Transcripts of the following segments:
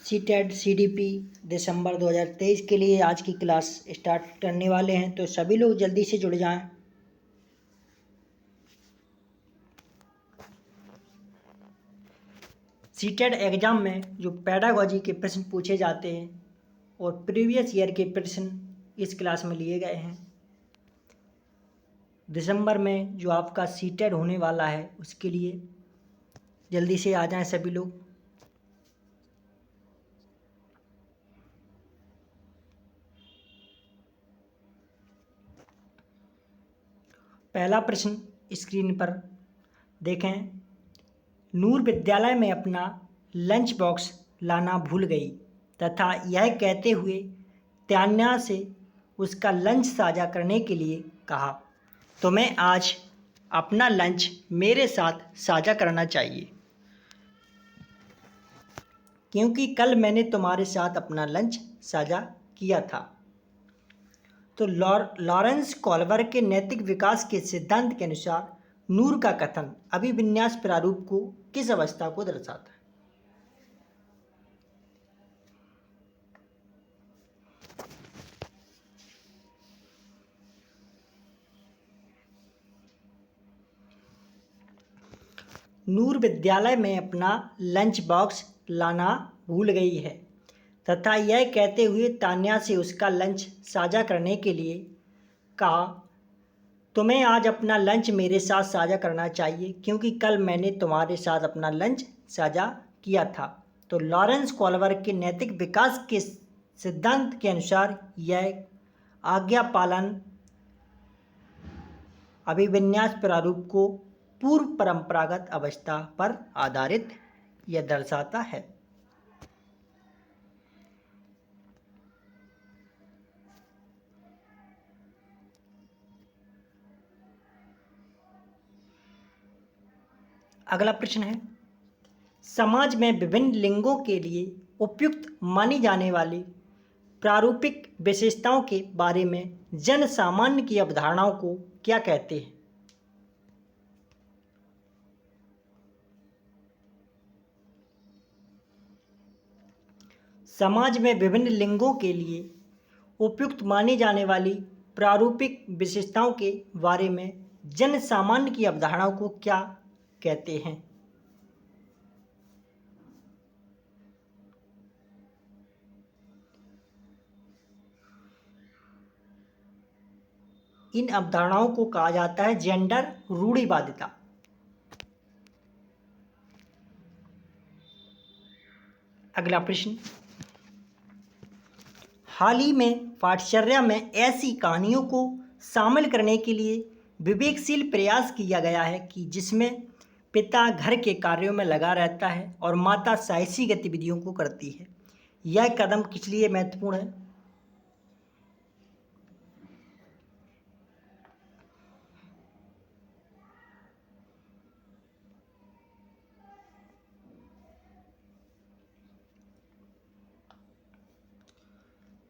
CTET CDP दिसंबर 2023 के लिए आज की क्लास स्टार्ट करने वाले हैं, तो सभी लोग जल्दी से जुड़ जाएं। सीटेट एग्ज़ाम में जो पैडागॉजी के प्रश्न पूछे जाते हैं और प्रीवियस ईयर के प्रश्न इस क्लास में लिए गए हैं। दिसंबर में जो आपका सीटेट होने वाला है उसके लिए जल्दी से आ जाएं सभी लोग। पहला प्रश्न स्क्रीन पर देखें। नूर विद्यालय में अपना लंच बॉक्स लाना भूल गई तथा यह कहते हुए त्यान्या से उसका लंच साझा करने के लिए कहा, तुम्हें आज अपना लंच मेरे साथ साझा करना चाहिए क्योंकि कल मैंने तुम्हारे साथ अपना लंच साझा किया था। तो लॉरेंस कॉल्वर के नैतिक विकास के सिद्धांत के अनुसार नूर का कथन अभिविन्यास प्रारूप को किस अवस्था को दर्शाता है? नूर विद्यालय में अपना लंच बॉक्स लाना भूल गई है तथा यह कहते हुए तान्या से उसका लंच साझा करने के लिए कहा, तुम्हें आज अपना लंच मेरे साथ साझा करना चाहिए क्योंकि कल मैंने तुम्हारे साथ अपना लंच साझा किया था। तो लॉरेंस कॉल्वर के नैतिक विकास के सिद्धांत के अनुसार यह आज्ञा पालन अभिविन्यास प्रारूप को पूर्व परंपरागत अवस्था पर आधारित यह दर्शाता है। अगला प्रश्न है, समाज में विभिन्न लिंगों के लिए उपयुक्त मानी जाने वाली प्रारूपिक विशेषताओं के बारे में जन सामान्य की अवधारणाओं को क्या कहते हैं? समाज में विभिन्न लिंगों के लिए उपयुक्त मानी जाने वाली प्रारूपिक विशेषताओं के बारे में जन सामान्य की अवधारणाओं को क्या कहते हैं? इन अवधारणाओं को कहा जाता है जेंडर रूढ़िवादिता। अगला प्रश्न, हाल ही में पाठचर्या में ऐसी कहानियों को शामिल करने के लिए विवेकशील प्रयास किया गया है कि जिसमें पिता घर के कार्यों में लगा रहता है और माता साहसी गतिविधियों को करती है। यह कदम किस लिए महत्वपूर्ण है?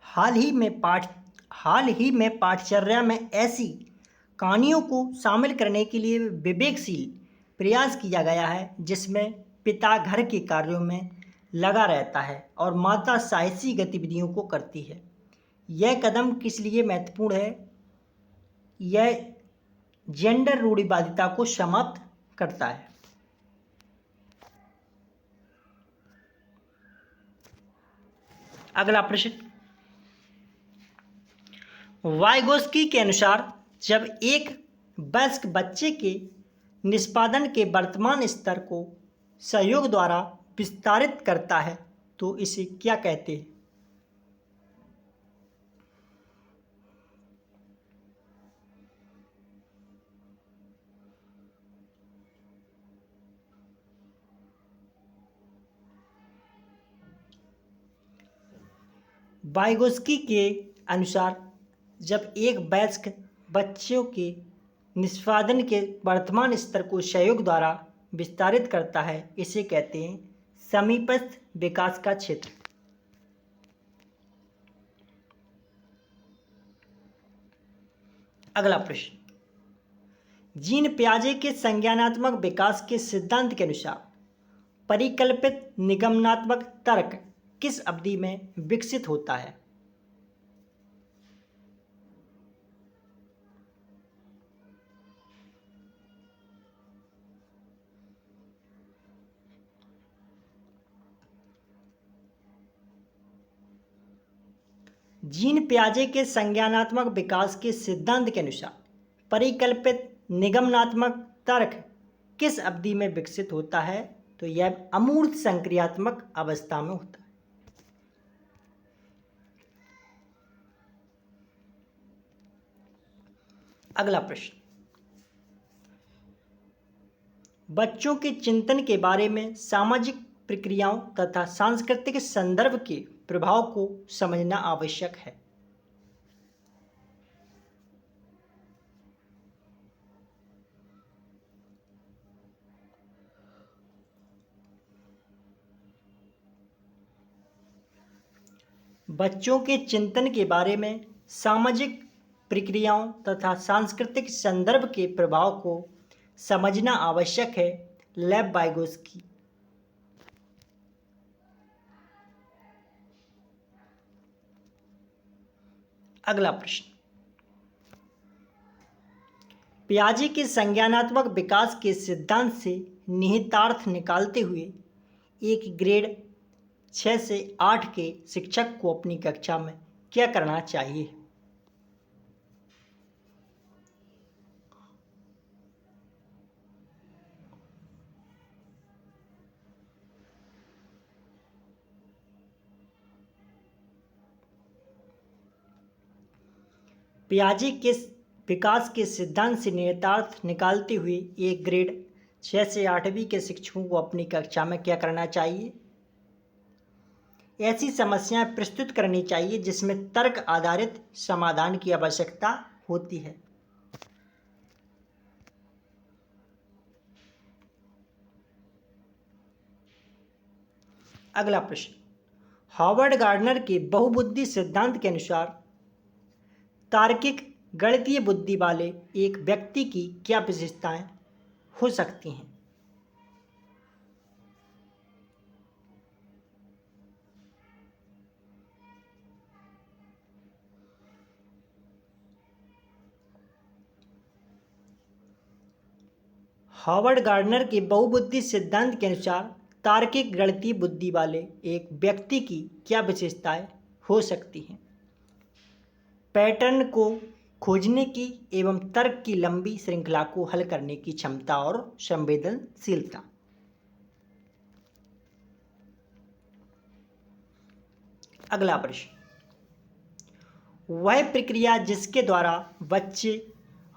हाल ही में पाठचर्या में ऐसी कहानियों को शामिल करने के लिए विवेकशील प्रयास किया गया है जिसमें पिता घर के कार्यों में लगा रहता है और माता साहसी गतिविधियों को करती है। यह कदम किस लिए महत्वपूर्ण है? यह जेंडर रूढ़िवादिता को समाप्त करता है। अगला प्रश्न, वाइगोस्की के अनुसार जब एक वयस्क बच्चे के निष्पादन के वर्तमान स्तर को सहयोग द्वारा विस्तारित करता है तो इसे क्या कहते हैं? वाइगोस्की के अनुसार जब एक वयस्क बच्चों के निष्पादन के वर्तमान स्तर को सहयोग द्वारा विस्तारित करता है इसे कहते हैं समीपस्थ विकास का क्षेत्र। अगला प्रश्न, जीन पियाजे के संज्ञानात्मक विकास के सिद्धांत के अनुसार परिकल्पित निगमनात्मक तर्क किस अवधि में विकसित होता है? जीन पियाजे के संज्ञानात्मक विकास के सिद्धांत के अनुसार परिकल्पित निगमनात्मक तर्क किस अवधि में विकसित होता है? तो यह अमूर्त संक्रियात्मक अवस्था में होता है। अगला प्रश्न, बच्चों के चिंतन के बारे में सामाजिक प्रक्रियाओं तथा सांस्कृतिक संदर्भ के प्रभाव को समझना आवश्यक है। बच्चों के चिंतन के बारे में सामाजिक प्रक्रियाओं तथा सांस्कृतिक संदर्भ के प्रभाव को समझना आवश्यक है। लेव वाइगोत्स्की। अगला प्रश्न, पियाजे के संज्ञानात्मक विकास के सिद्धांत से निहितार्थ निकालते हुए एक ग्रेड 6 से 8 के शिक्षक को अपनी कक्षा में क्या करना चाहिए? पियाजे के विकास के सिद्धांत से निहितार्थ निकालते हुए एक ग्रेड 6 से 8वीं के शिक्षकों को अपनी कक्षा में क्या करना चाहिए? ऐसी समस्याएं प्रस्तुत करनी चाहिए जिसमें तर्क आधारित समाधान की आवश्यकता होती है। अगला प्रश्न, हॉवर्ड गार्डनर के बहुबुद्धि सिद्धांत के अनुसार तार्किक गणितीय बुद्धि वाले एक व्यक्ति की क्या विशेषताएं हो सकती हैं? हॉवर्ड गार्डनर के बहुबुद्धि सिद्धांत के अनुसार तार्किक गणितीय बुद्धि वाले एक व्यक्ति की क्या विशेषताएं हो सकती हैं? पैटर्न को खोजने की एवं तर्क की लंबी श्रृंखला को हल करने की क्षमता और संवेदनशीलता। अगला प्रश्न, वह प्रक्रिया जिसके द्वारा बच्चे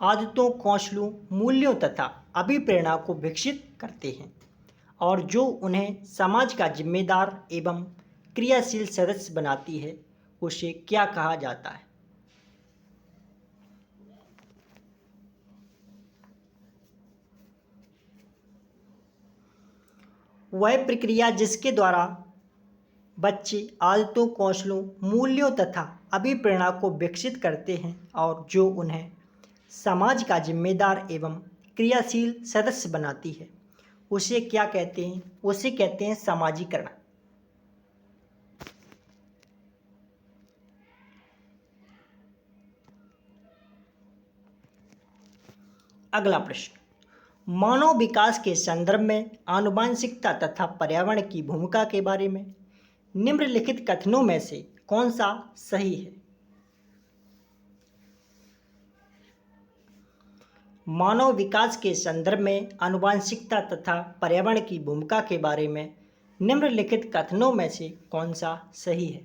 आदतों, कौशलों, मूल्यों तथा अभिप्रेरणा को विकसित करते हैं और जो उन्हें समाज का जिम्मेदार एवं क्रियाशील सदस्य बनाती है, उसे क्या कहा जाता है? वह प्रक्रिया जिसके द्वारा बच्चे आदतों, कौशलों, मूल्यों तथा अभिप्रेरणा को विकसित करते हैं और जो उन्हें समाज का जिम्मेदार एवं क्रियाशील सदस्य बनाती है, उसे क्या कहते हैं? उसे कहते हैं समाजीकरण। अगला प्रश्न, मानव विकास के संदर्भ में आनुवंशिकता तथा पर्यावरण की भूमिका के बारे में निम्नलिखित कथनों में से कौन सा सही है? मानव विकास के संदर्भ में आनुवंशिकता तथा पर्यावरण की भूमिका के बारे में निम्नलिखित कथनों में से कौन सा सही है?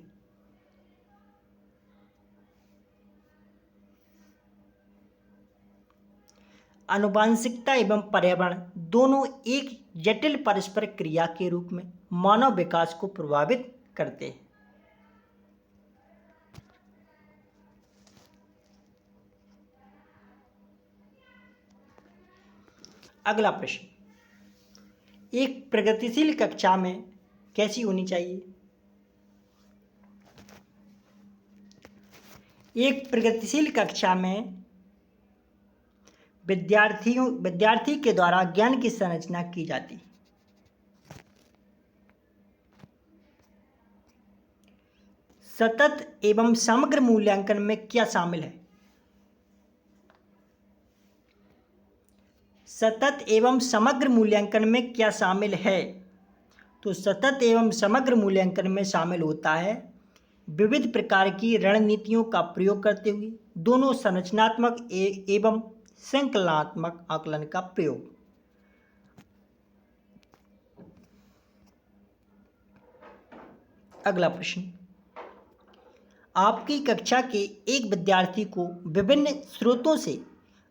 आनुवंशिकता एवं पर्यावरण दोनों एक जटिल परस्पर क्रिया के रूप में मानव विकास को प्रभावित करते हैं। अगला प्रश्न, एक प्रगतिशील कक्षा में कैसी होनी चाहिए? एक प्रगतिशील कक्षा में विद्यार्थी के द्वारा ज्ञान की संरचना की जाती है। सतत एवं समग्र मूल्यांकन में क्या शामिल है? सतत एवं समग्र मूल्यांकन में क्या शामिल है? तो सतत एवं समग्र मूल्यांकन में शामिल होता है विविध प्रकार की रणनीतियों का प्रयोग करते हुए दोनों संरचनात्मक एवं संकलनात्मक आकलन का प्रयोग। अगला प्रश्न, आपकी कक्षा के एक विद्यार्थी को विभिन्न स्रोतों से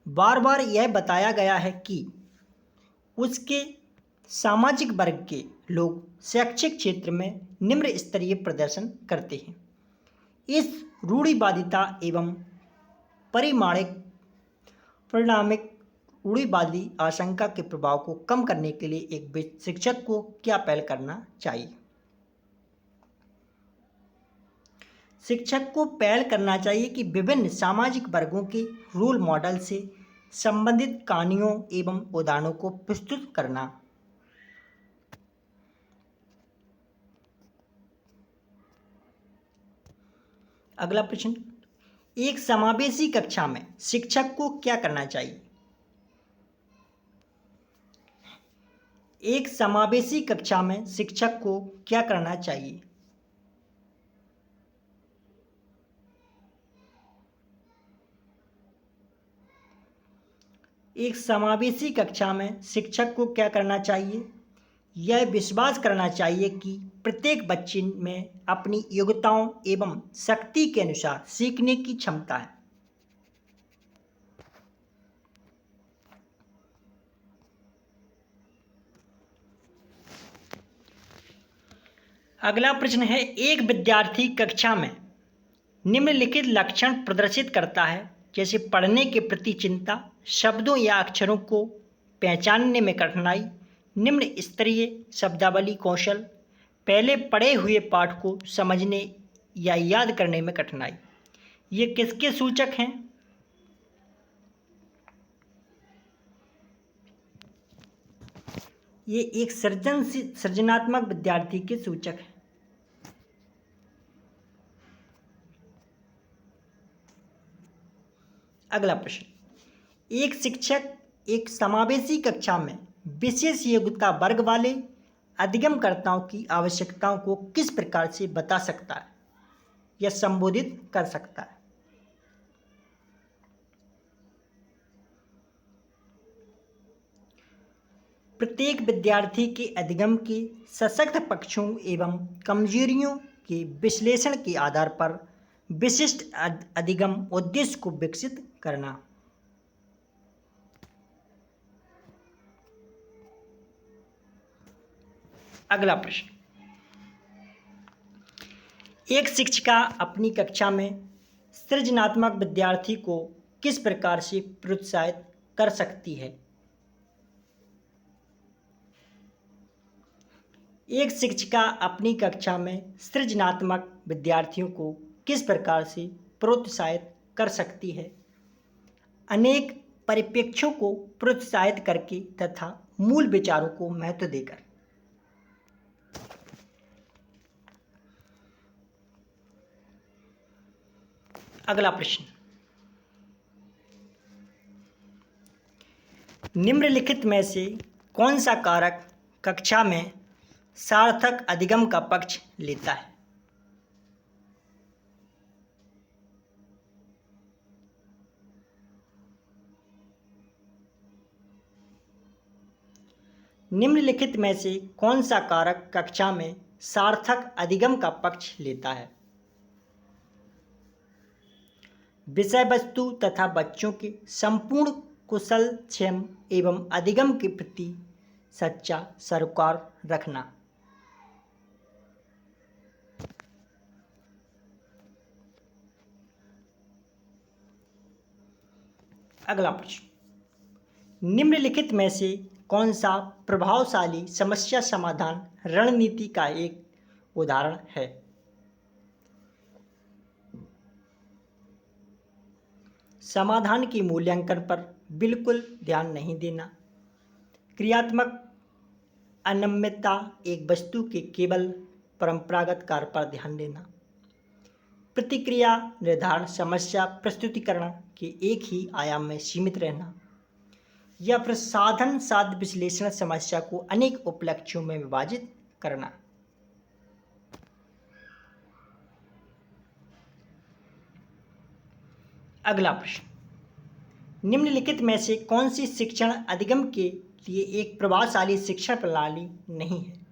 बार बार यह बताया गया है कि उसके सामाजिक वर्ग के लोग शैक्षिक क्षेत्र में निम्न स्तरीय प्रदर्शन करते हैं। इस रूढ़िवादिता एवं परिणामिक रूढ़िवादी आशंका के प्रभाव को कम करने के लिए एक शिक्षक को क्या पहल करना चाहिए? शिक्षक को पहल करना चाहिए कि विभिन्न सामाजिक वर्गों के रोल मॉडल से संबंधित कहानियों एवं उदाहरणों को प्रस्तुत करना। अगला प्रश्न, एक समावेशी कक्षा में शिक्षक को क्या करना चाहिए? एक समावेशी कक्षा में शिक्षक को क्या करना चाहिए? एक समावेशी कक्षा में शिक्षक को क्या करना चाहिए? यह विश्वास करना चाहिए कि प्रत्येक बच्चे में अपनी योग्यताओं एवं शक्ति के अनुसार सीखने की क्षमता है। अगला प्रश्न है, एक विद्यार्थी कक्षा में निम्नलिखित लक्षण प्रदर्शित करता है, जैसे पढ़ने के प्रति चिंता, शब्दों या अक्षरों को पहचानने में कठिनाई, निम्न स्तरीय शब्दावली कौशल, पहले पढ़े हुए पाठ को समझने या याद करने में कठिनाई। ये किसके सूचक हैं? ये एक सृजनात्मक विद्यार्थी के सूचक हैं। अगला प्रश्न, एक शिक्षक एक समावेशी कक्षा में विशेष योग्यता वर्ग वाले अधिगमकर्ताओं की आवश्यकताओं को किस प्रकार से बता सकता है या संबोधित कर सकता है? प्रत्येक विद्यार्थी के अधिगम के सशक्त पक्षों एवं कमजोरियों के विश्लेषण के आधार पर विशिष्ट अधिगम उद्देश्य को विकसित करना। अगला प्रश्न, एक शिक्षिका अपनी कक्षा में सृजनात्मक विद्यार्थी को किस प्रकार से प्रोत्साहित कर सकती है? एक शिक्षिका अपनी कक्षा में सृजनात्मक विद्यार्थियों को किस प्रकार से प्रोत्साहित कर सकती है? अनेक परिप्रेक्ष्यों को प्रोत्साहित करके तथा मूल विचारों को महत्व देकर। अगला प्रश्न, निम्नलिखित में से कौन सा कारक कक्षा में सार्थक अधिगम का पक्ष लेता है? निम्नलिखित में से कौन सा कारक कक्षा में सार्थक अधिगम का पक्ष लेता है? विषय वस्तु तथा बच्चों के संपूर्ण कुशल क्षेम एवं अधिगम के प्रति सच्चा सरोकार रखना। अगला प्रश्न, निम्नलिखित में से कौन सा प्रभावशाली समस्या समाधान रणनीति का एक उदाहरण है? समाधान के मूल्यांकन पर बिल्कुल ध्यान नहीं देना, क्रियात्मक अनम्यता, एक वस्तु के केवल परंपरागत कार्य पर ध्यान देना, प्रतिक्रिया निर्धारण, समस्या प्रस्तुतिकरण के एक ही आयाम में सीमित रहना, या फिर साधन साध्य विश्लेषण, समस्या को अनेक उपलक्ष्यों में विभाजित करना। अगला प्रश्न, निम्नलिखित में से कौन सी शिक्षण अधिगम के लिए एक प्रभावशाली शिक्षण प्रणाली नहीं है?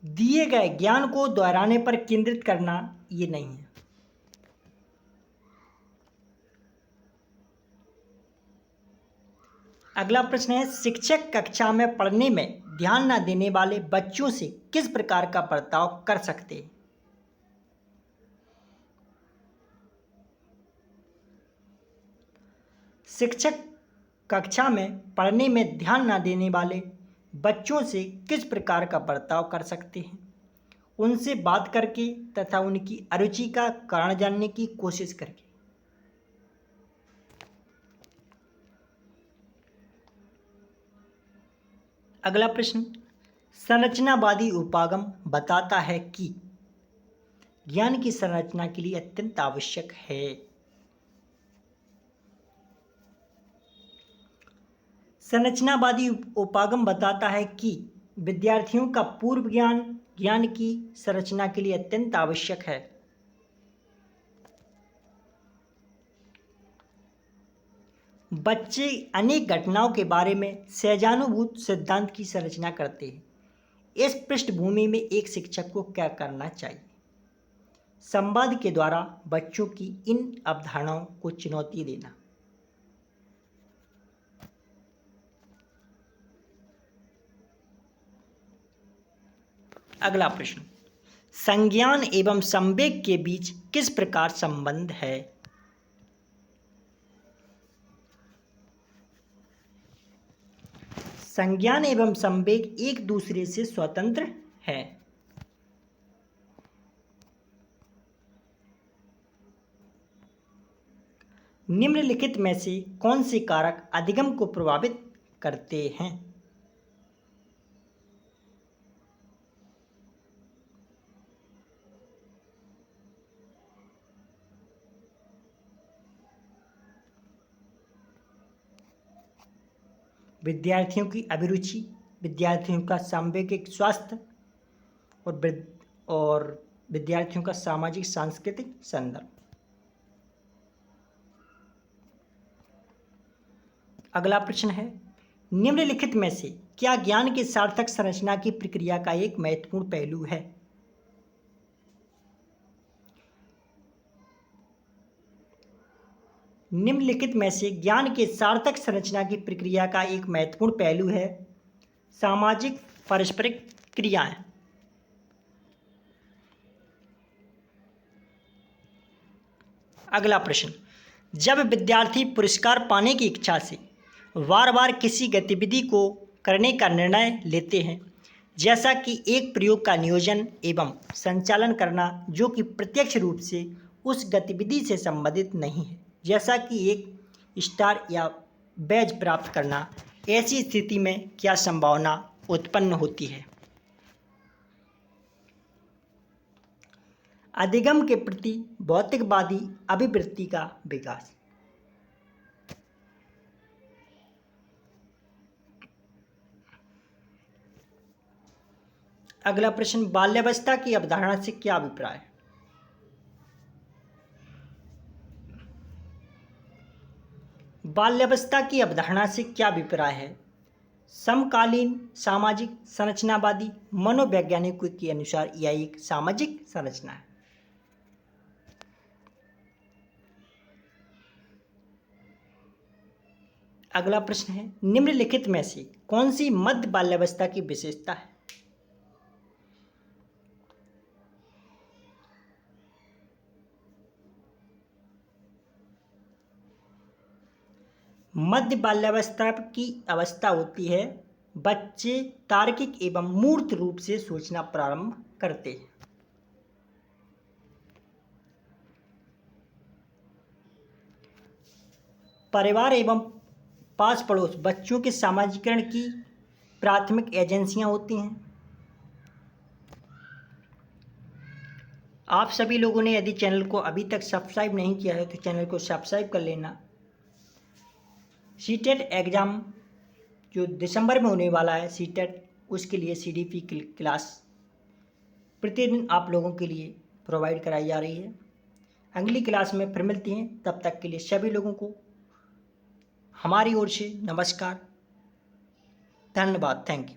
दिए गए ज्ञान को दोहराने पर केंद्रित करना ये नहीं है। अगला प्रश्न है, शिक्षक कक्षा में पढ़ने में ध्यान न देने वाले बच्चों से किस प्रकार का बर्ताव कर सकते हैं? शिक्षक कक्षा में पढ़ने में ध्यान न देने वाले बच्चों से किस प्रकार का बर्ताव कर सकते हैं? उनसे बात करके तथा उनकी अरुचि का कारण जानने की कोशिश करके। अगला प्रश्न, संरचनावादी उपागम बताता है कि ज्ञान की संरचना के लिए अत्यंत आवश्यक है। संरचनावादी उपागम बताता है कि विद्यार्थियों का पूर्व ज्ञान ज्ञान की संरचना के लिए अत्यंत आवश्यक है। बच्चे अनेक घटनाओं के बारे में सहजानुभूत सिद्धांत की संरचना करते हैं। इस पृष्ठभूमि में एक शिक्षक को क्या करना चाहिए? संवाद के द्वारा बच्चों की इन अवधारणाओं को चुनौती देना। अगला प्रश्न, संज्ञान एवं संवेग के बीच किस प्रकार संबंध है? संज्ञान एवं संवेग एक दूसरे से स्वतंत्र है। निम्नलिखित में से कौन से कारक अधिगम को प्रभावित करते हैं? विद्यार्थियों की अभिरुचि, विद्यार्थियों का सांवेगिक स्वास्थ्य और विद्यार्थियों का सामाजिक सांस्कृतिक संदर्भ। अगला प्रश्न है, निम्नलिखित में से क्या ज्ञान की सार्थक संरचना की प्रक्रिया का एक महत्वपूर्ण पहलू है? निम्नलिखित में से ज्ञान के सार्थक संरचना की प्रक्रिया का एक महत्वपूर्ण पहलू है सामाजिक पारस्परिक क्रियाएं। अगला प्रश्न, जब विद्यार्थी पुरस्कार पाने की इच्छा से बार बार किसी गतिविधि को करने का निर्णय लेते हैं, जैसा कि एक प्रयोग का नियोजन एवं संचालन करना जो कि प्रत्यक्ष रूप से उस गतिविधि से संबंधित नहीं है, जैसा कि एक स्टार या बैज प्राप्त करना, ऐसी स्थिति में क्या संभावना उत्पन्न होती है? अधिगम के प्रति भौतिकवादी अभिवृत्ति का विकास। अगला प्रश्न, बाल्यावस्था की अवधारणा से क्या अभिप्राय है? बाल्यावस्था की अवधारणा से क्या अभिप्राय है? समकालीन सामाजिक संरचनावादी मनोवैज्ञानिकों के अनुसार यह एक सामाजिक संरचना है। अगला प्रश्न है, निम्नलिखित में से कौन सी मध्य बाल्यावस्था की विशेषता है? मध्य बाल्यावस्था की अवस्था होती है बच्चे तार्किक एवं मूर्त रूप से सोचना प्रारंभ करते हैं। परिवार एवं पास पड़ोस बच्चों के सामाजिकरण की प्राथमिक एजेंसियां होती हैं। आप सभी लोगों ने यदि चैनल को अभी तक सब्सक्राइब नहीं किया है तो चैनल को सब्सक्राइब कर लेना। सीटेट एग्ज़ाम जो दिसंबर में होने वाला है सीटेट, उसके लिए सीडीपी क्लास प्रतिदिन आप लोगों के लिए प्रोवाइड कराई जा रही है। अगली क्लास में फिर मिलती हैं, तब तक के लिए सभी लोगों को हमारी ओर से नमस्कार, धन्यवाद, थैंक यू।